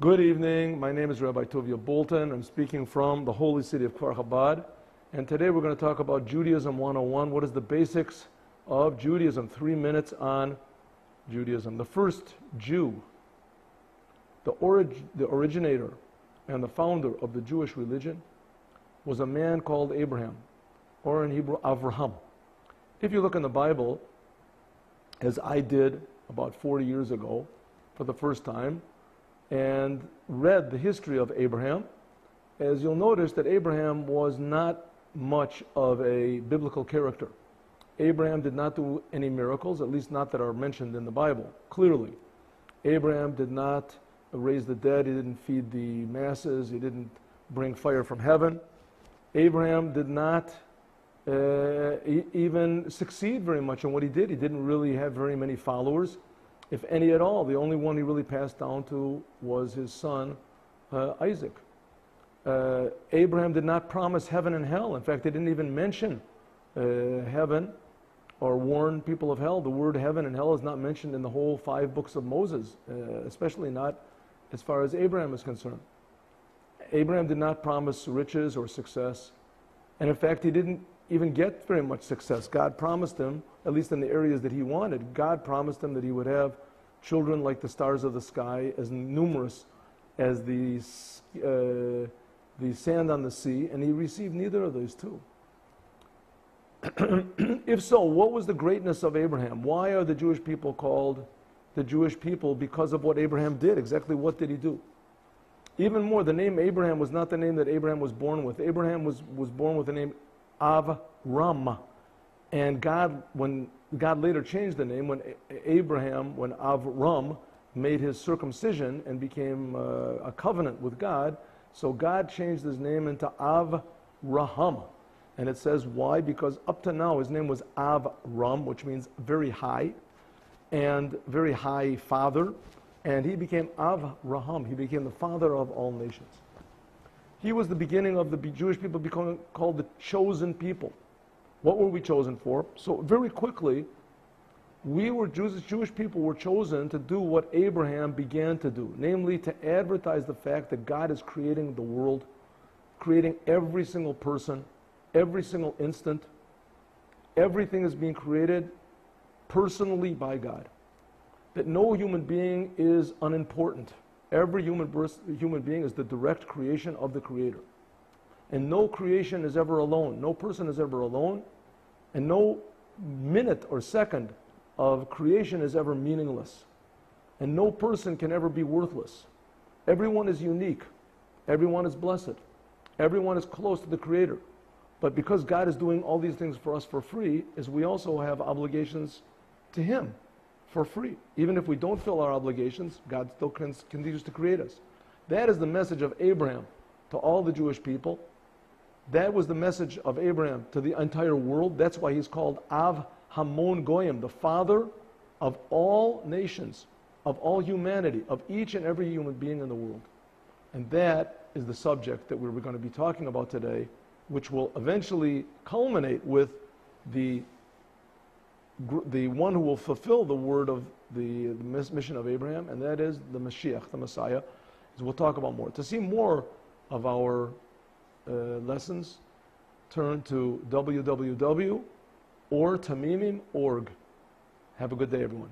Good evening. My name is Rabbi Tovia Bolton. I'm speaking from the holy city of Kfar Chabad. And today we're going to talk about Judaism 101. What is the basics of Judaism? 3 minutes on Judaism. The first Jew, the originator and the founder of the Jewish religion was a man called Abraham, or in Hebrew, Avraham. If you look in the Bible, as I did about 40 years ago for the first time, and read the history of Abraham, as you'll notice that Abraham was not much of a biblical character. Abraham did not do any miracles, at least not that are mentioned in the Bible, clearly. Abraham did not raise the dead, he didn't feed the masses, he didn't bring fire from heaven. Abraham did not even succeed very much in what he did. He didn't really have very many followers, if any at all. The only one he really passed down to was his son, Isaac. Abraham did not promise heaven and hell. In fact, they didn't even mention heaven or warn people of hell. The word heaven and hell is not mentioned in the whole 5 books of Moses, especially not as far as Abraham is concerned. Abraham did not promise riches or success. And in fact, he didn't even get very much success. God promised him, at least in the areas that he wanted, God promised him that he would have children like the stars of the sky, as numerous as the sand on the sea, and he received neither of those two. If so, what was the greatness of Abraham? Why are the Jewish people called the Jewish people? Because of what Abraham did. Exactly what did he do? Even more, the name Abraham was not the name that Abraham was born with. Abraham was born with the name Avram. And when God later changed the name, when Avram made his circumcision and became a covenant with God, so God changed his name into Avraham. And it says why? Because up to now his name was Avram, which means very high, and very high father. And he became Avraham. He became the father of all nations. He was the beginning of the Jewish people becoming called the chosen people. What were we chosen for? So very quickly, Jewish people were chosen to do what Abraham began to do, namely to advertise the fact that God is creating the world, creating every single person, every single instant. Everything is being created personally by God. That no human being is unimportant. Every human being is the direct creation of the Creator. And no creation is ever alone. No person is ever alone. And no minute or second of creation is ever meaningless. And no person can ever be worthless. Everyone is unique. Everyone is blessed. Everyone is close to the Creator. But because God is doing all these things for us for free, is we also have obligations to Him for free. Even if we don't fill our obligations, God still continues to create us. That is the message of Abraham to all the Jewish people. That was the message of Abraham to the entire world. That's why he's called Av Hamon Goyim, the father of all nations, of all humanity, of each and every human being in the world. And that is the subject that we're going to be talking about today, which will eventually culminate with the one who will fulfill the word of the mission of Abraham, and that is the Mashiach, the Messiah, as we'll talk about more. To see more of our lessons, turn to www.ortamimim.org. Have a good day, everyone.